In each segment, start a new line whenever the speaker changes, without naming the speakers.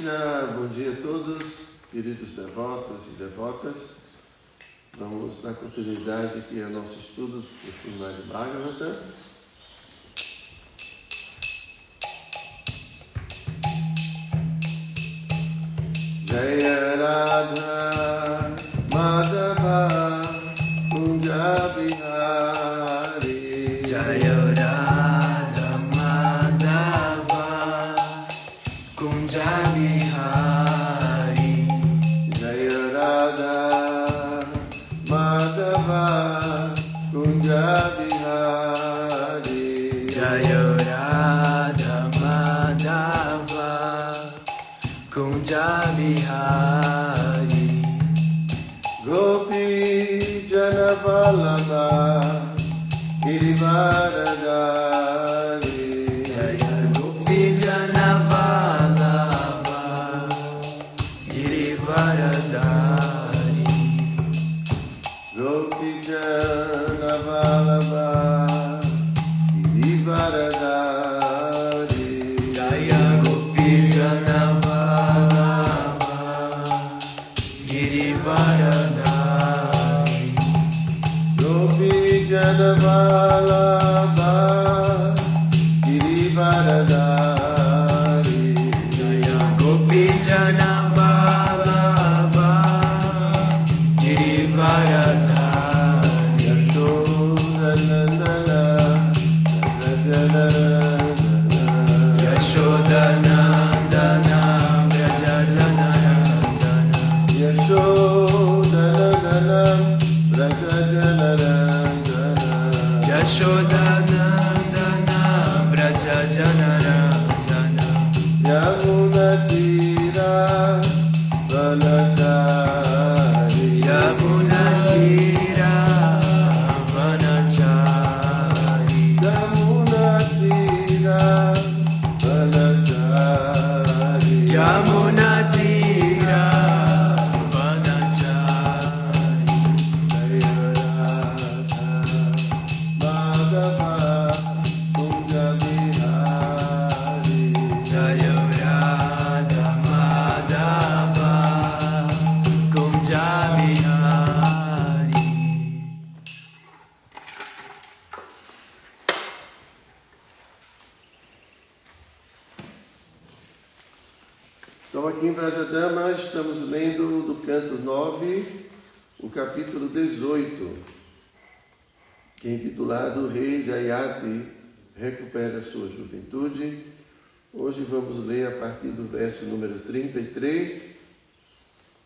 Krishna, bom dia a todos, queridos devotos e devotas. Vamos dar continuidade aqui ao nosso estudo do Srimad Bhagavatam. Jaya Radha Madhava Kunja Bihari.
Jaya Radha Madhava Kunja Bihari.
Jaya Radha Madhava Kunja Bihari.
Jaya Radha Madhava Kunja Bihari.
Gopi Jana Vallabha Girivaradari.
Jaya Gopi Jana Vallabha Girivaradari.
Gopi Jana Vallabha Girivaradari.
Jaya Gopi Jana Vallabha Girivaradari.
Gopi Jana Vallabha Girivaradari.
Jaya Gopi Jana Vallabha Girivaradari.
Yashodanandana
Yashodanandana Braja Janarandana.
Yashodanandana Braja Janarandana.
Yashodanandana Braja Janarandana.
Yamuna Tira Vanachari.
Yamuna Tira Vanachari.
Yamuna Tira Vanachari.
Yamuna Tira Vanachari.
Jaya Radha Madhava Kunja Bihari.
Jaya Radha Madhava Kunja Bihari.
Então aqui em Vrajadama estamos lendo do canto 9, o capítulo 18, que é intitulado Rei Jayati recupera sua juventude. Hoje vamos ler a partir do verso número 33,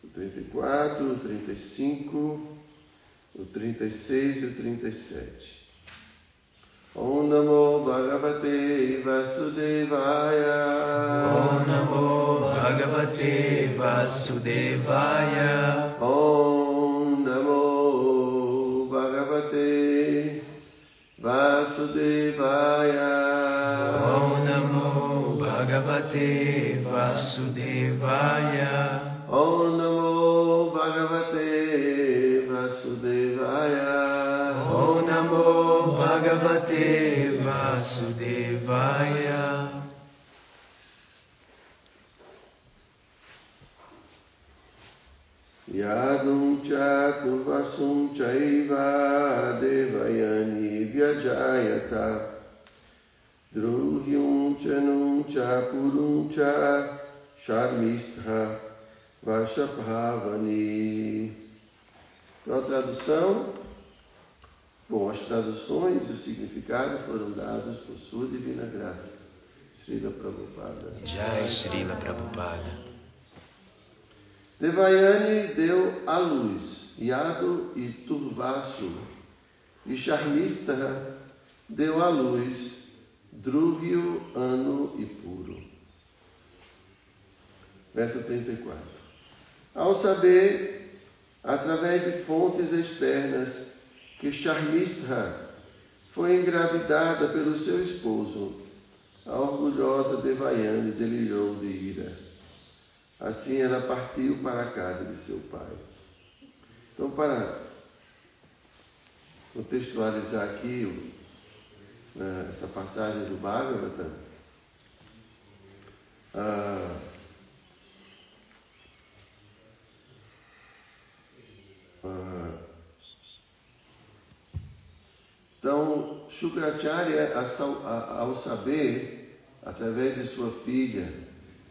o 34, o 35, o 36 e o 37. Om Namo Bhagavate Vasudevaya.
Om Namo Bhagavate Vasudevaya.
Om Namo Bhagavate Vasudevaya.
Om Namo Bhagavate Vasudevaya.
Om Namo Bhagavate Vasudevaya.
Om Namo Bhagavate Vasudevaya.
Yadum Chaturvasum Chaiva Devayani Vyajayata Druhyum Chanum Chapurum Cha Sharmistra Vashabhavani. Então a tradução, bom, as traduções e o significado foram dados por sua divina graça. Srila Prabhupada.
Jai Srila Prabhupada.
Devayani deu à luz Yadu e Turvasu, e Sharmistra deu à luz Druvio, Anu e Puro. Verso 34. Ao saber, através de fontes externas, que Sharmistra foi engravidada pelo seu esposo, a orgulhosa Devayani delirou de ira. Assim ela partiu para a casa de seu pai. Então, para contextualizar aqui essa passagem do Bhagavatam, Então, Shukracharya, ao saber, através de sua filha,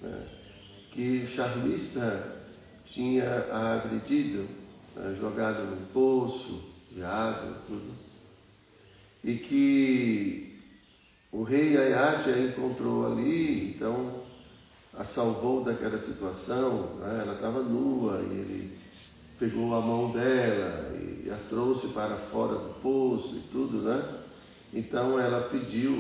né, que Sharmistha tinha a agredido, né, jogado num poço de água, tudo, e que o rei Yayati a encontrou ali, então a salvou daquela situação, né? Ela estava nua e ele pegou a mão dela e a trouxe para fora do poço e tudo, né? Então ela pediu,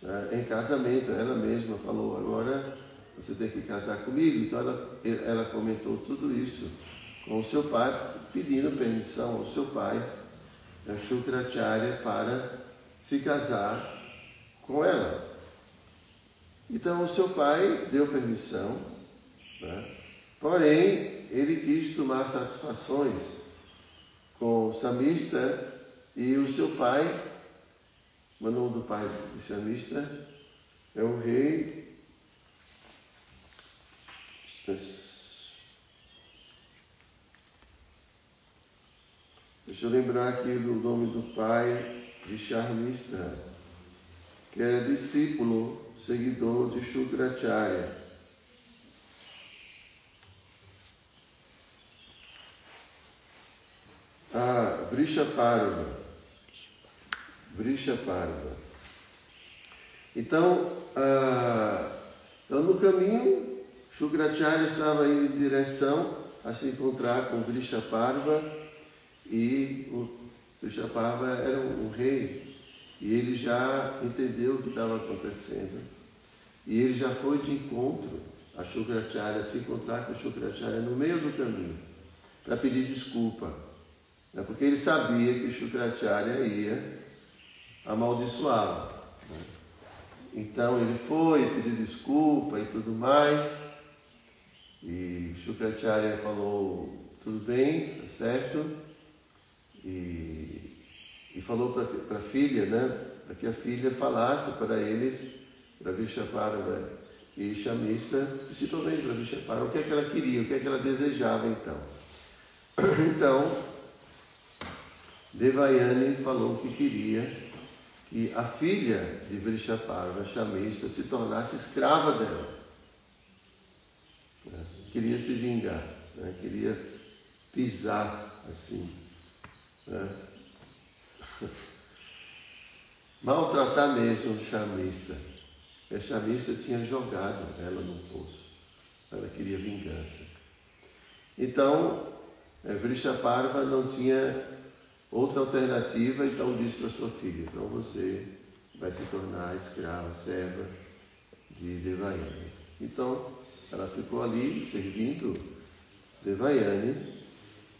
né, em casamento, ela mesma falou, agora você tem que casar comigo. Então ela comentou tudo isso com o seu pai, pedindo permissão ao seu pai, Shukracharya, para se casar com ela. Então o seu pai deu permissão, né? Porém ele quis tomar satisfações com o Shamistha, e o seu pai, o nome do pai do Shamistha é o rei. Deixa eu lembrar aqui do nome do pai de Sharmistha, que é discípulo, seguidor de Shukracharya. Vrishaparva. Então, no caminho, Shukracharya estava indo em direção a se encontrar com Vrishaparva, e o Vrishaparva era um rei, e ele já entendeu o que estava acontecendo, e ele já foi de encontro a Shukracharya, se encontrar com Shukracharya no meio do caminho, para pedir desculpa, né? Porque ele sabia que Shukracharya ia amaldiçoá-lo, né? Então ele foi pedir desculpa e tudo mais, e Shukracharya falou, tudo bem, tá certo, e falou para a filha, né, para que a filha falasse para eles, para Vrishaparva e Shamistha, principalmente para Vrishaparva, o que é que ela queria, o que é que ela desejava então. Então, Devayani falou que queria que a filha de Vrishaparva, Shamistha, se tornasse escrava dela. Queria se vingar, né? Queria pisar assim, né? Maltratar mesmo Shamistha. A Shamistha tinha jogado ela no poço. Ela queria vingança. Então, Vrishaparva não tinha outra alternativa, então disse para sua filha, então você vai se tornar escrava, serva de Devayani. Então, ela ficou ali servindo Devayani,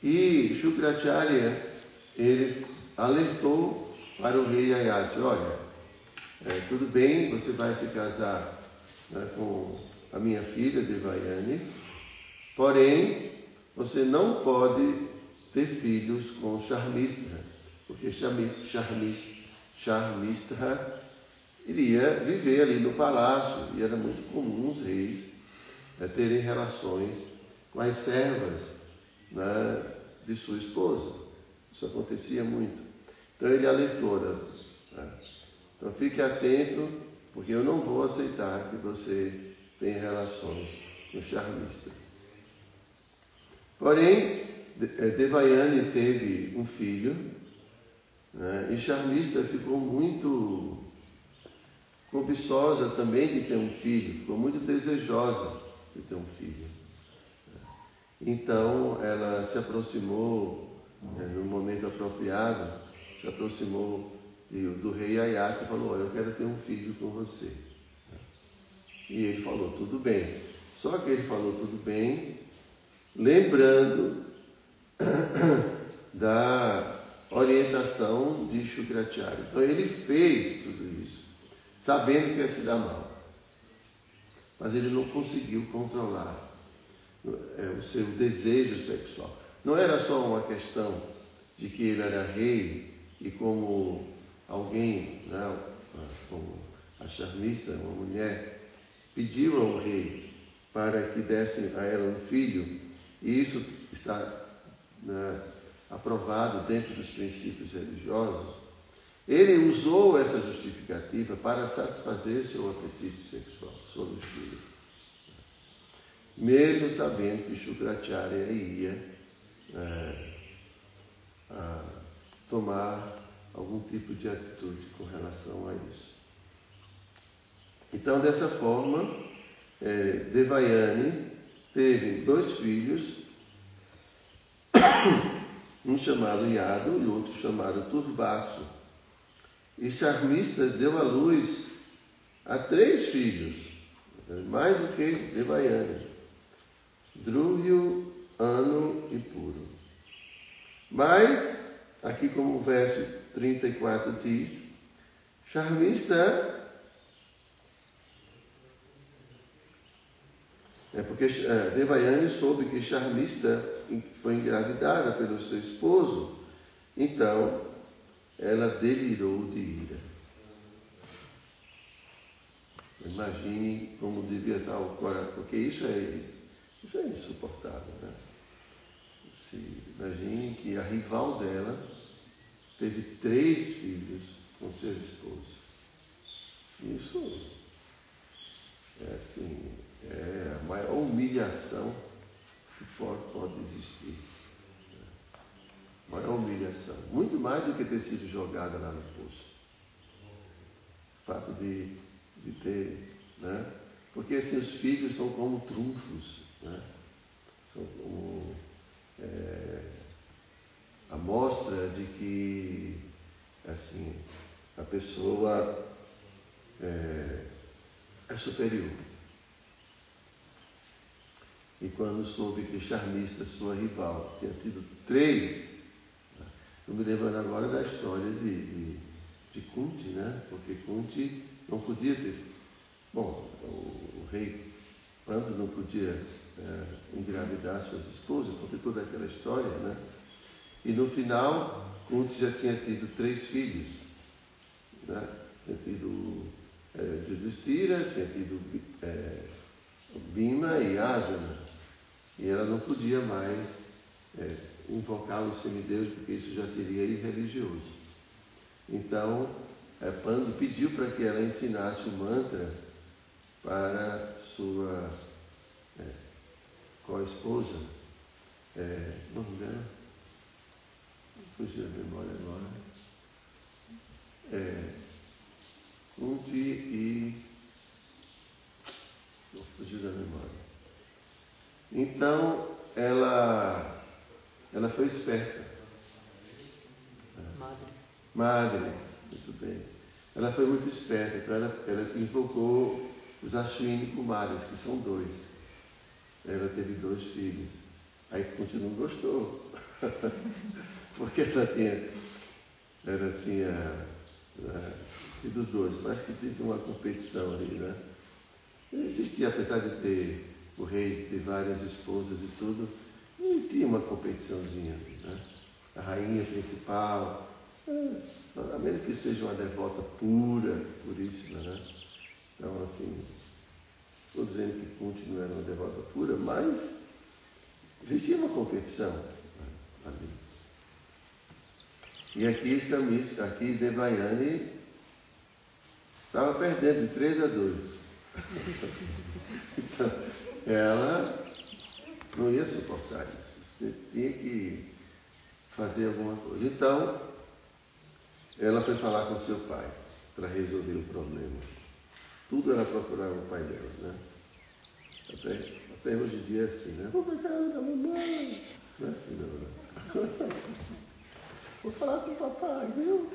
e Shukracharya, ele alertou para o rei Yayati, olha, tudo bem, você vai se casar, né, com a minha filha Devayani, porém, você não pode ter filhos com Sharmistha, porque Sharmistha iria viver ali no palácio, e era muito comum os reis terem relações com as servas, né, de sua esposa. Isso acontecia muito. Então ele alertou, né? Então fique atento, porque eu não vou aceitar que você tenha relações com Sharmistha. Porém, Devayani teve um filho, né, e Sharmistha ficou muito cobiçosa também de ter um filho, ficou muito desejosa de ter um filho. Então ela se aproximou, no momento apropriado, se aproximou do rei Yayati e falou, olha, eu quero ter um filho com você. E ele falou, tudo bem. Só que ele falou tudo bem, lembrando da orientação de Shukracharya. Então ele fez tudo isso, sabendo que ia se dar mal. Mas ele não conseguiu controlar o seu desejo sexual. Não era só uma questão de que ele era rei e como alguém, né, como a Sharmistha, uma mulher, pediu ao rei para que desse a ela um filho, e isso está, né, aprovado dentro dos princípios religiosos. Ele usou essa justificativa para satisfazer seu apetite sexual sobre os filhos, mesmo sabendo que Shukracharya ia tomar algum tipo de atitude com relação a isso. Então, dessa forma, Devayani teve 2 filhos, um chamado Yadu e outro chamado Turvasu. E Sharmista deu à luz a 3 filhos, mais do que Devayani: Druvyu, Anu e Puru. Mas, aqui como o verso 34 diz, Sharmista, porque Devayani soube que Sharmista foi engravidada pelo seu esposo, então ela delirou de ira. Imagine como devia estar o coração, porque isso é insuportável, né? Imagine que a rival dela teve 3 filhos com seu esposo. Isso é a maior humilhação que pode existir. A maior humilhação. Muito mais do que ter sido jogada lá no poço. O fato de ter, né? Porque assim, os filhos são como trunfos, né? São como a mostra de que assim, a pessoa é superior. E quando soube que Sharmista, sua rival, tinha tido 3, eu me lembrando agora da história de Kunti, né? Porque Kunti não podia ter. Bom, o rei Pandu não podia engravidar suas esposas, porque toda aquela história, né? E no final, Kunti já tinha tido 3 filhos, né? Tinha tido Yudhishthira, tinha tido Bhima e Arjuna. E ela não podia mais invocar os semideuses, porque isso já seria irreligioso. Então, Pandu pediu para que ela ensinasse o mantra para sua co-esposa. Não me engano, fugiu a memória agora. Kunti e... fugiu da memória. Então, ela foi esperta. Madre, muito bem. Ela foi muito esperta, então ela invocou os Ashwini Kumaras, que são 2. Ela teve 2 filhos. Aí Kunti não gostou, porque ela tinha tido 2, mas que teve uma competição ali, né? Existia, apesar de ter o rei ter várias esposas e tudo, tinha uma competiçãozinha, né? A rainha principal, a menos que seja uma devota pura, puríssima, né? Então, assim, estou dizendo que Kunti não era uma devota pura, mas existia uma competição ali. E aqui Devayani estava perdendo de 3-2. Então, ela não ia suportar isso. Você tinha que fazer alguma coisa. Então, ela foi falar com seu pai para resolver o problema. Tudo ela procurava o pai dela, né? Até hoje em dia é assim, né? Vou para casa da mamãe. Não é assim, não, né? Vou falar com o papai, viu?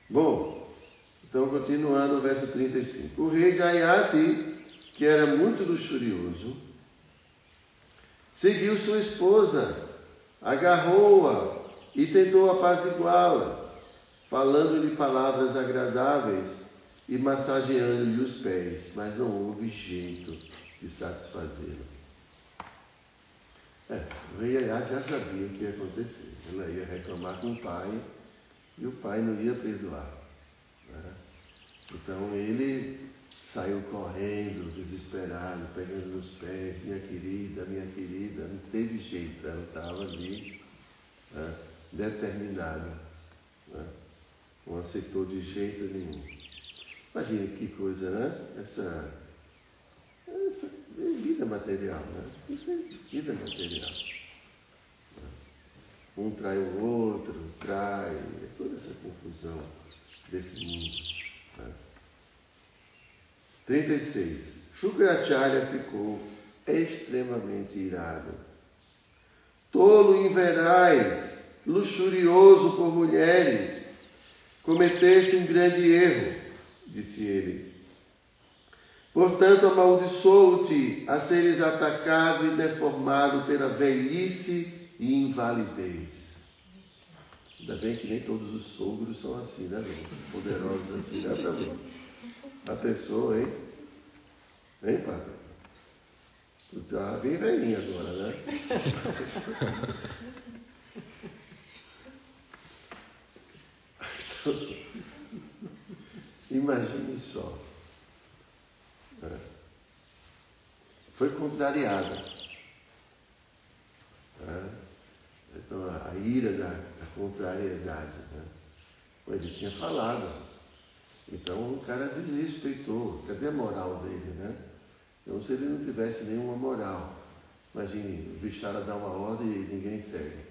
Bom, então continuando o verso 35. O rei Jayati, que era muito luxurioso, seguiu sua esposa, agarrou-a e tentou apaziguá-la, falando-lhe palavras agradáveis e massageando-lhe os pés, mas não houve jeito de satisfazê-la. O rei Jayati já sabia o que ia acontecer. Ela ia reclamar com o pai e o pai não ia perdoar, né? Então ele saiu correndo, desesperado, pegando nos pés, minha querida, não teve jeito, ela estava ali, né? determinado, né? Não aceitou de jeito nenhum. Imagina que coisa, né? Essa é vida material, né? Isso é vida material. Né? Um trai o outro, trai, toda essa confusão desse mundo. Né? 36. Shukracharya ficou extremamente irado. Tolo inverais, luxurioso por mulheres, cometeste um grande erro, disse ele. Portanto, amaldiçoo-te a seres atacado e deformado pela velhice e invalidez. Ainda bem que nem todos os sogros são assim, né? Poderosos assim, né, para mim? A pessoa, hein? Hein, Pátria? Tu tá bem velhinha agora, né? Imagine só. Foi contrariada. Então, a ira da contrariedade. Né? Ele tinha falado. Então, o cara desrespeitou. Cadê a moral dele, né? Então, se ele não tivesse nenhuma moral, imagine, o bichara dá uma ordem e ninguém segue.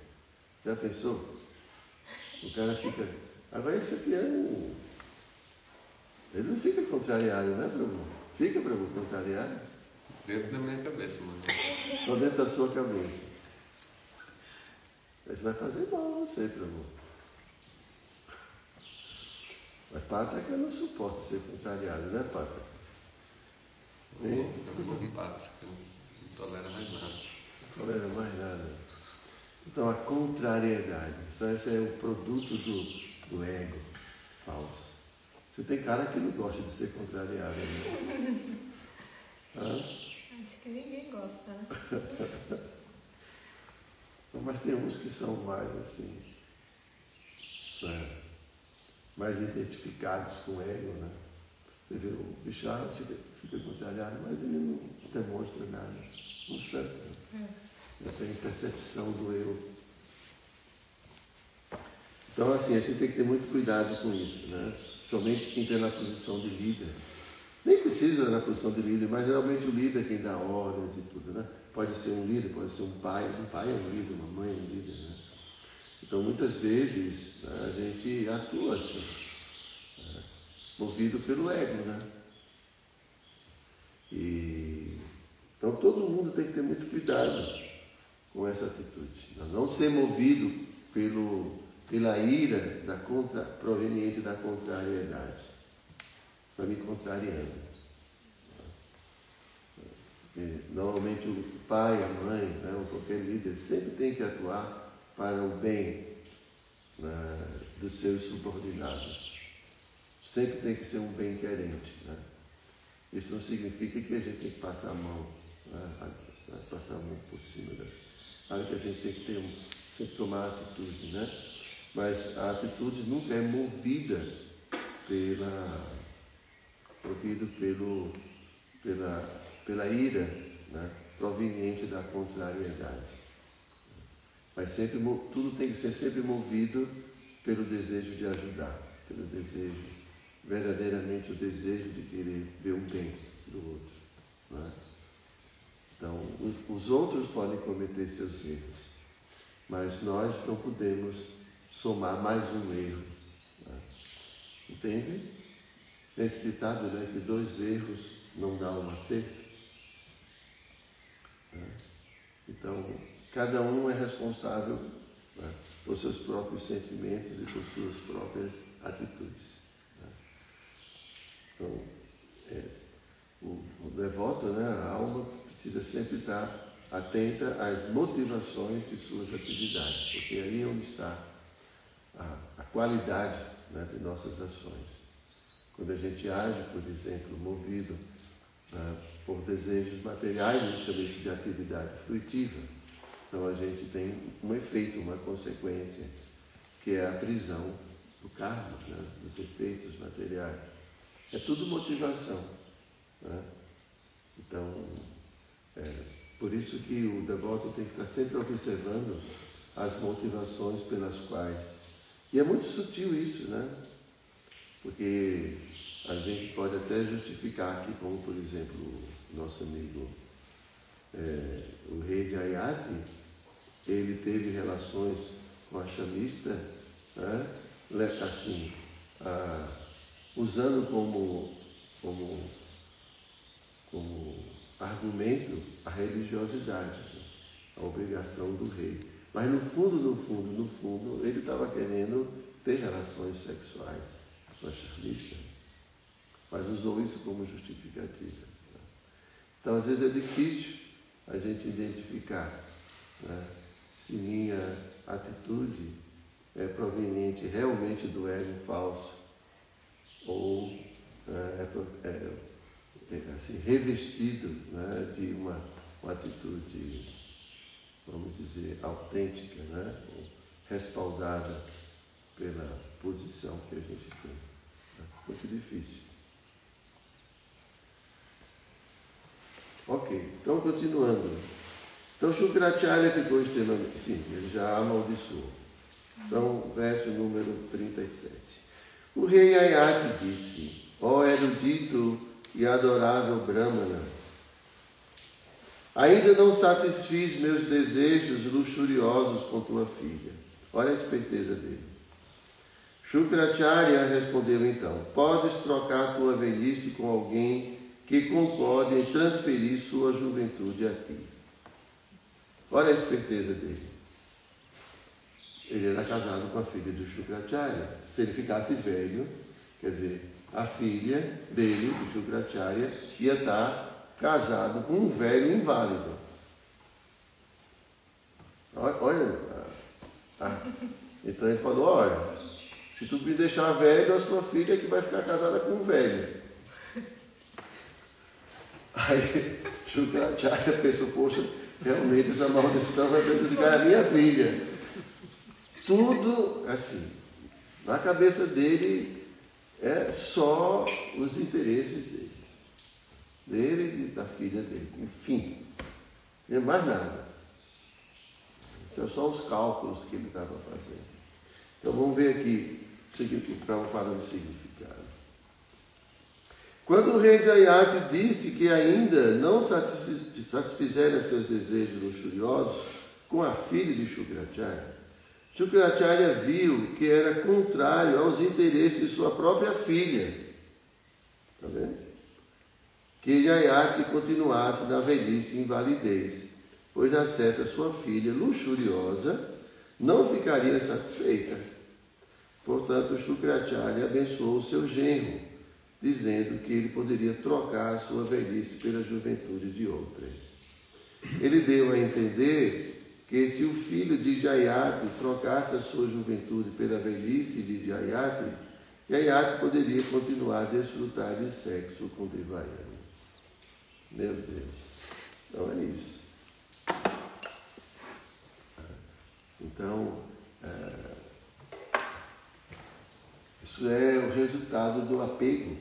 Já pensou? O cara fica... Agora, esse aqui é um... Ele não fica contrariado, né, Prabhu? Fica, Prabhu, contrariado?
Dentro da minha cabeça, mano.
Só dentro da sua cabeça. Isso vai fazer mal a você, Prabhu. Mas Pátria que eu não suporto ser contrariado, né, Pátria?
Eu não Pátria, eu não tolero mais nada.
Não tolero mais nada. Então, a contrariedade. Então, esse é o produto do ego falso. Você tem cara que não gosta de ser contrariado, né?
Acho que ninguém gosta, né?
Mas tem uns que são mais assim, mais identificados com o ego, né? Você vê o bichara fica contrariado, mas ele não demonstra nada. Um santo. Ele tem percepção do eu. Então, assim, a gente tem que ter muito cuidado com isso, né? Somente quem está na posição de líder. Nem precisa na posição de líder, mas geralmente o líder é quem dá ordens e tudo, né? Pode ser um líder, pode ser um pai é um líder, uma mãe é um líder, né? Então, muitas vezes, a gente atua assim, né? Movido pelo ego, né? Então, todo mundo tem que ter muito cuidado com essa atitude. Não ser movido pela ira proveniente da contrariedade. Está me contrariando. Porque, normalmente o pai, a mãe, né, ou qualquer líder sempre tem que atuar para o bem, né, dos seus subordinados. Sempre tem que ser um bem querente. Né? Isso não significa que a gente tem que passar a mão, né, passar a mão por cima das. Claro que a gente tem que sempre tomar atitude, né? Mas a atitude nunca é movida pela ira, né, proveniente da contrariedade. Mas sempre, tudo tem que ser sempre movido pelo desejo de ajudar, pelo desejo, verdadeiramente o desejo de querer ver o bem do outro. Né? Então, os outros podem cometer seus erros, mas nós não podemos somar mais um erro. Né? Entende? Tem esse ditado, né, que 2 erros não dá um acerto. Né? Então, cada um é responsável, né, por seus próprios sentimentos e por suas próprias atitudes. Né? Então, o devoto, né, a alma, precisa sempre estar atenta às motivações de suas atividades, porque aí é onde está a qualidade, né, de nossas ações. Quando a gente age, por exemplo, movido, né, por desejos materiais, a gente chama isso de atividade fruitiva. Então a gente tem um efeito, uma consequência, que é a prisão do karma, né, dos efeitos materiais. É tudo motivação. Né? Então, por isso que o devoto tem que estar sempre observando as motivações pelas quais. E é muito sutil isso, né? Porque a gente pode até justificar aqui, como por exemplo o nosso amigo o rei de Ayati, ele teve relações com a chamista, né? Assim, usando como argumento a religiosidade, né? A obrigação do rei. Mas no fundo, ele estava querendo ter relações sexuais com a chamista, mas usou isso como justificativa. Né? Então, às vezes é difícil a gente identificar, né, se minha atitude é proveniente realmente do ego falso ou assim, revestido, né, de uma atitude, vamos dizer, autêntica, né, ou respaldada pela posição que a gente tem. Muito difícil. Ok, então continuando. Então Shukracharya ficou extremamente... Enfim, ele já amaldiçoou. Então, verso número 37. O rei Ayati disse: ó erudito e adorável Brahmana, ainda não satisfiz meus desejos luxuriosos com tua filha. Olha a esperteza dele. Shukracharya respondeu então: podes trocar tua velhice com alguém que concorde em transferir sua juventude a ti. Olha a esperteza dele. Ele era casado com a filha do Shukracharya. Se ele ficasse velho, quer dizer, a filha dele, do Shukracharya, ia estar casado com um velho inválido. Olha. Então ele falou: olha, se tu me deixar velho, a sua filha é que vai ficar casada com um velho. Aí Shukracharya pensou: poxa, realmente essa maldição vai prejudicar a minha filha. Tudo assim, na cabeça dele é só os interesses dele e da filha dele. Enfim, não é mais nada. São só os cálculos que ele estava fazendo. Então vamos ver aqui para o significado. Quando o rei de Ayati disse que ainda não satisfizera seus desejos luxuriosos com a filha de Shukracharya, Shukracharya viu que era contrário aos interesses de sua própria filha. Está vendo? Que Ayati continuasse na velhice e invalidez, pois na certa sua filha luxuriosa não ficaria satisfeita. Portanto, Shukracharya abençoou seu genro, dizendo que ele poderia trocar a sua velhice pela juventude de outra. Ele deu a entender que se o filho de Ayati trocasse a sua juventude pela velhice de Ayati poderia continuar a desfrutar de sexo com Devayana. Meu Deus. Então é isso. Então, isso é o resultado do apego,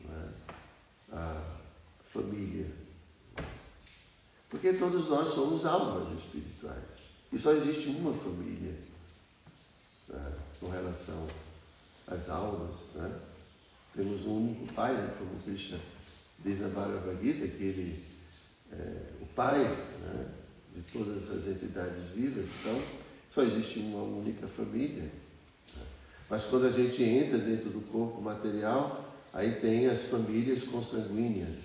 né, à família. Porque todos nós somos almas espirituais. E só existe uma família, né, com relação às almas. Né? Temos um único pai, né, como Krishna diz na Bhagavad Gita, que ele é o pai, né, de todas as entidades vivas. Então, só existe uma única família. Né? Mas quando a gente entra dentro do corpo material, aí tem as famílias consanguíneas,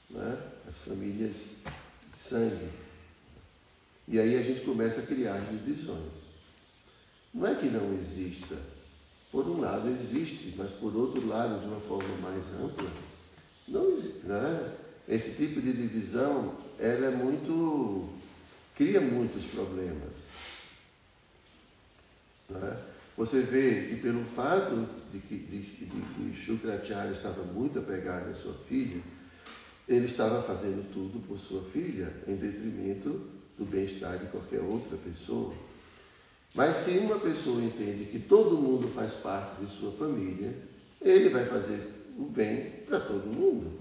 né? As famílias sangue. E aí a gente começa a criar divisões. Não é que não exista. Por um lado existe, mas por outro lado, de uma forma mais ampla, não existe. Né? Esse tipo de divisão, ela é cria muitos problemas. Né? Você vê que pelo fato de que Shukracharya estava muito apegado à sua filha, ele estava fazendo tudo por sua filha, em detrimento do bem-estar de qualquer outra pessoa. Mas se uma pessoa entende que todo mundo faz parte de sua família, ele vai fazer o bem para todo mundo.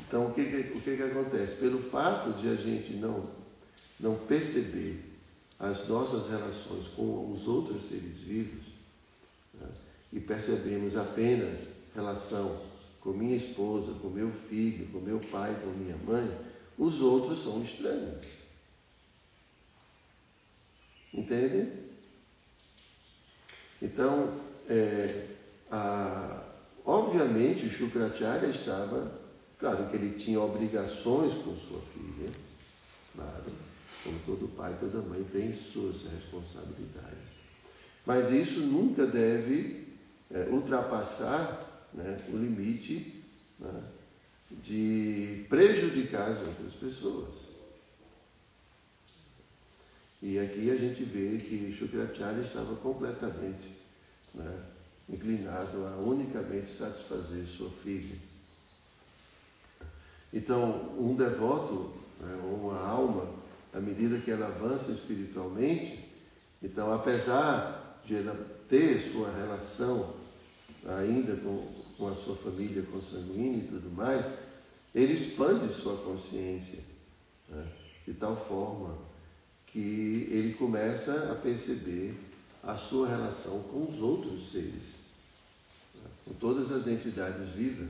Então, o que acontece? Pelo fato de a gente não perceber as nossas relações com os outros seres vivos, né, e percebemos apenas relação com minha esposa, com meu filho, com meu pai, com minha mãe, os outros são estranhos. Entende? Então, obviamente, o Shukracharya estava, claro que ele tinha obrigações com sua filha, claro, como todo pai, toda mãe tem suas responsabilidades. Mas isso nunca deve ultrapassar, né, o limite, né, de prejudicar as outras pessoas. E aqui a gente vê que Shukracharya estava completamente, né, inclinado a unicamente satisfazer sua filha. Então, um devoto, né, ou uma alma, à medida que ela avança espiritualmente, então, apesar de ela ter sua relação ainda com a sua família consanguínea e tudo mais, ele expande sua consciência, né, de tal forma que ele começa a perceber a sua relação com os outros seres, né, com todas as entidades vivas.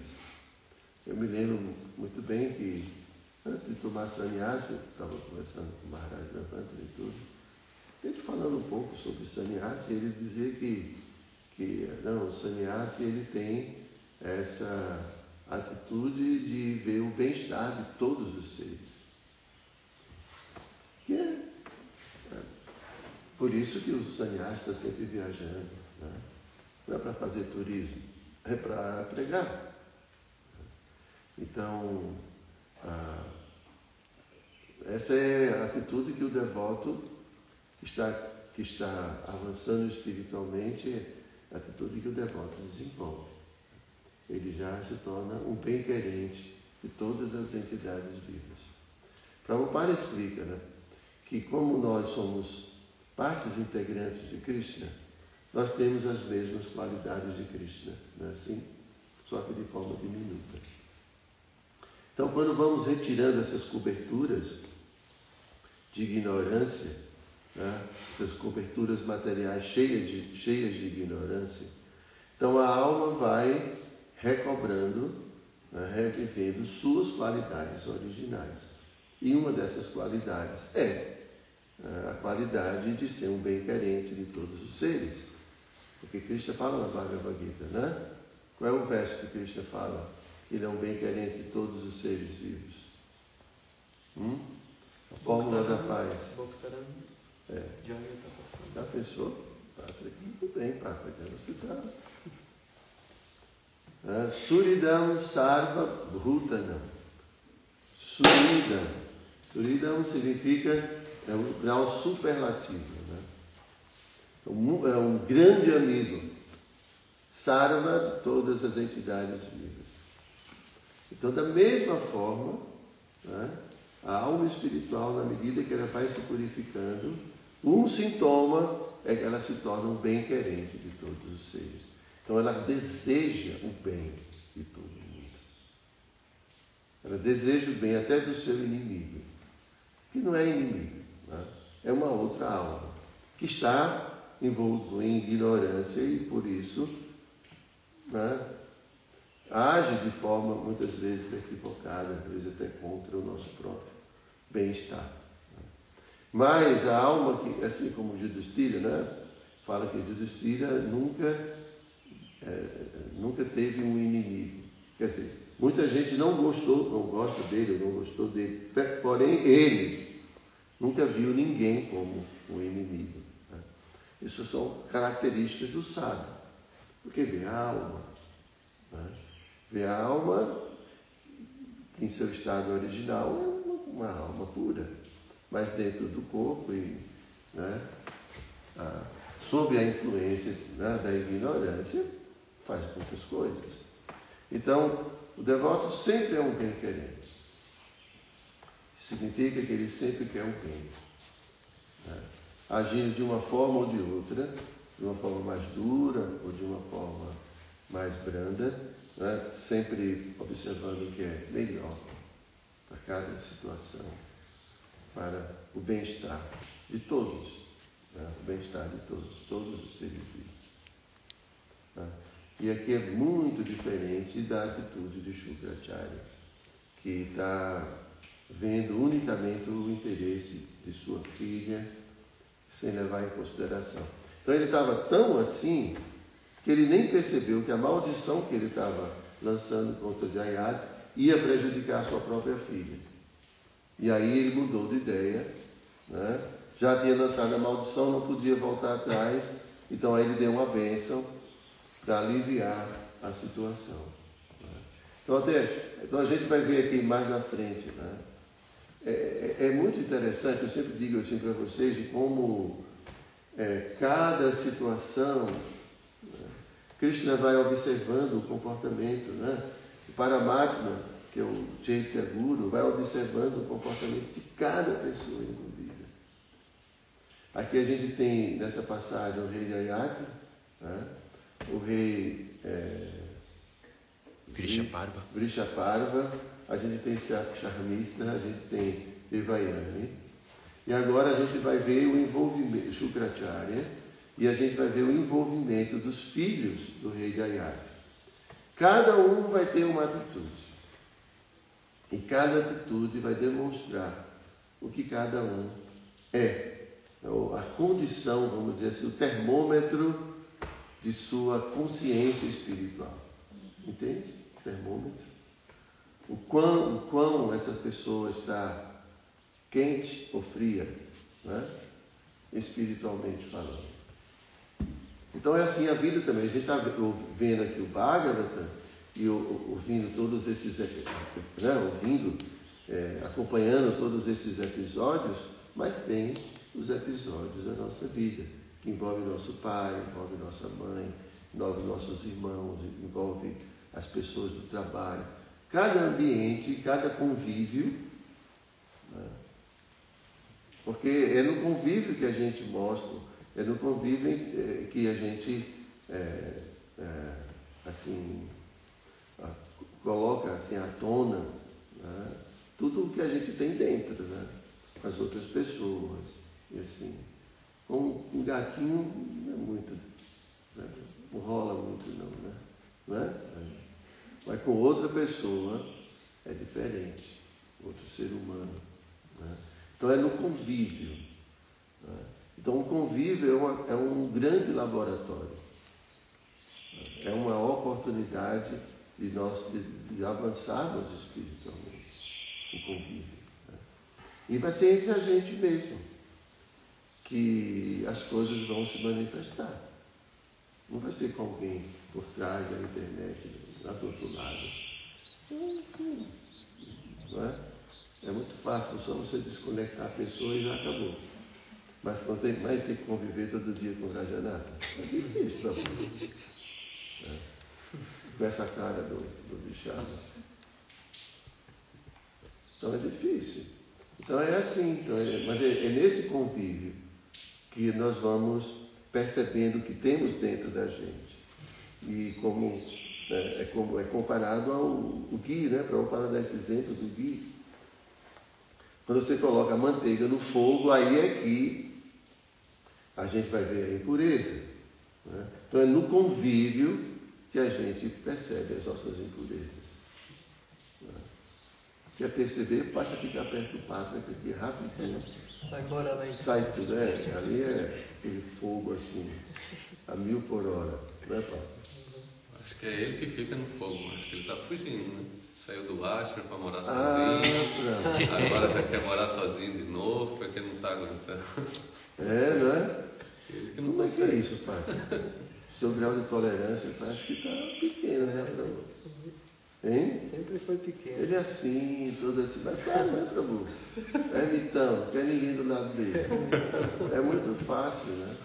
Eu me lembro muito bem que, antes de tomar sannyasa, estava conversando com o Maharaj Ravantana e tudo, a gente falando um pouco sobre sannyasa, ele dizia que o sannyasa ele tem essa atitude de ver o bem-estar de todos os seres. Que por isso que o sannyasa está sempre viajando, né? Não é para fazer turismo, é para pregar. Então, essa é a atitude que o devoto que está avançando espiritualmente, a atitude que o devoto desenvolve. Ele já se torna um bem-querente de todas as entidades vivas. Prabhupada explica, né, que como nós somos partes integrantes de Krishna, nós temos as mesmas qualidades de Krishna, não é assim? Só que de forma diminuta. Então, quando vamos retirando essas coberturas de ignorância, né, essas coberturas materiais cheias de ignorância, então a alma vai recobrando, né, revivendo suas qualidades originais. E uma dessas qualidades é a qualidade de ser um bem-querente de todos os seres. Porque Krishna fala na Bhagavad Gita, né? Qual é o verso que Krishna fala? Que ele é um bem-querente de todos os seres vivos. A fórmula da paz. Já pensou? Pátria, muito bem, Pátria, você está. Suridam Sarva Bhutanam. Suridam. Suridam significa um grau superlativo, né? É um grande amigo. Sarva de todas as entidades vivas. Então, da mesma forma, né, a alma espiritual, na medida que ela vai se purificando, um sintoma é que ela se torna um bem-querente de todos os seres. Então, ela deseja o bem de todo mundo. Ela deseja o bem até do seu inimigo, que não é inimigo, né? É uma outra alma, que está envolto em ignorância e, por isso, né, age de forma, muitas vezes, equivocada, às vezes até contra o nosso próprio bem-estar. Mas a alma, que, assim como Yudhishthira, né, fala que Yudhishthira nunca teve um inimigo. Quer dizer, muita gente não gosta dele, não gostou dele, porém ele nunca viu ninguém como um inimigo. Né? Isso são características do sábio, porque vê a alma. Né? Vê a alma em seu estado original, é uma alma pura, mas dentro do corpo e, né, sob a influência, né, da ignorância, faz muitas coisas. Então, o devoto sempre é um bem-querente. Significa que ele sempre quer o bem. Né? Agindo de uma forma ou de outra, de uma forma mais dura ou de uma forma mais branda, né? Sempre observando o que é melhor para cada situação. para o bem-estar de todos, né? O bem-estar de todos os seres vivos. Tá? E aqui é muito diferente da atitude de Shukracharya, que está vendo unicamente o interesse de sua filha, sem levar em consideração. Então ele estava tão assim, que ele nem percebeu que a maldição que ele estava lançando contra Jayati ia prejudicar a sua própria filha. E aí ele mudou de ideia, né? Já tinha lançado a maldição, não podia voltar atrás, então aí ele deu uma bênção para aliviar a situação. Né? Então a gente vai ver aqui mais na frente. Né? É muito interessante, eu sempre digo assim para vocês, de como cada situação, né? Krishna vai observando o comportamento, né? O Paramatma, que é o Chaitya Guru, vai observando o comportamento de cada pessoa envolvida. Aqui a gente tem, nessa passagem, o rei Jayati, né? O rei Vrishaparva, a gente tem Sharmista, a gente tem Devayani. E agora a gente vai ver o envolvimento, Shukracharya, e a gente vai ver o envolvimento dos filhos do rei Jayati. Cada um vai ter uma atitude. E cada atitude vai demonstrar o que cada um é. A condição, vamos dizer assim, o termômetro de sua consciência espiritual. Entende? O termômetro. O quão essa pessoa está quente ou fria, né? Espiritualmente falando. Então é assim a vida também. A gente está vendo aqui o Bhagavata e ouvindo todos esses, né? Acompanhando todos esses episódios, mas tem os episódios da nossa vida, que envolve nosso pai, envolve nossa mãe, envolve nossos irmãos, envolve as pessoas do trabalho. Cada ambiente, cada convívio, né? Porque é no convívio que a gente mostra, é no convívio que a gente assim, coloca assim, à tona, né? Tudo o que a gente tem dentro, né? As outras pessoas. E assim, com um gatinho não é muito, né? Não rola muito não, né? Mas com outra pessoa é diferente, outro ser humano, né? Então é no convívio, né? Então o convívio é um grande laboratório, né? É uma oportunidade de avançarmos espiritualmente, o convívio, né? E vai ser entre a gente mesmo que as coisas vão se manifestar. Não vai ser com alguém por trás da internet, lá do outro lado. Não é? É muito fácil, só você desconectar a pessoa e já acabou. Mas quando tem que conviver todo dia com o Rajanata, é difícil para você. Com essa cara do bichado. Então é difícil. Então é assim, mas é nesse convívio que nós vamos percebendo o que temos dentro da gente. E como é comparado ao ghee, né? Para dar esse exemplo do ghee. Quando você coloca a manteiga no fogo, aí é que a gente vai ver a impureza, né? Então é no convívio que a gente percebe as nossas impurezas. Quer perceber, basta ficar perto do pátria, porque rapidinho
vai embora lá.
Sai tudo, ali é aquele fogo assim, a 1000 por hora, né, Paulo?
Acho que é ele que fica no fogo, acho que ele está fugindo, né? Saiu do ashram para morar sozinho, agora já quer morar sozinho de novo, porque não está aguentando.
Não é?
Ele que não
Como
consegue.
é isso, pai? Seu grau de tolerância parece que está pequeno, né, Prabhu? Hein?
Sempre foi pequeno.
Ele é assim, todo assim, mas claro, né, Prabhu? É ermitão, não quer ninguém do lado dele. É muito fácil, né?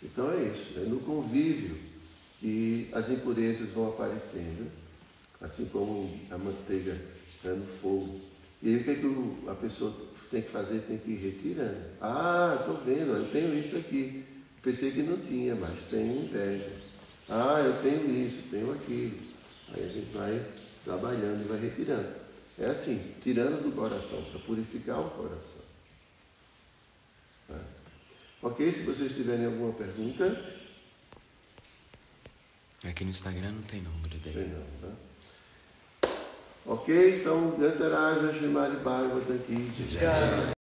Então é isso, é no convívio que as impurezas vão aparecendo, assim como a manteiga está no fogo. E aí o que, a pessoa tem que fazer? Tem que ir retirando. Ah, estou vendo, eu tenho isso aqui. Pensei que não tinha, mas tenho inveja. Ah, eu tenho isso, tenho aquilo. Aí a gente vai trabalhando e vai retirando. É assim, tirando do coração, para purificar o coração. Tá? Ok? Se vocês tiverem alguma pergunta.
Aqui no Instagram não tem número dele.
Tem não, tá? Ok? Então, Gantaraja Shrimad Bhagavatam Ki Jai.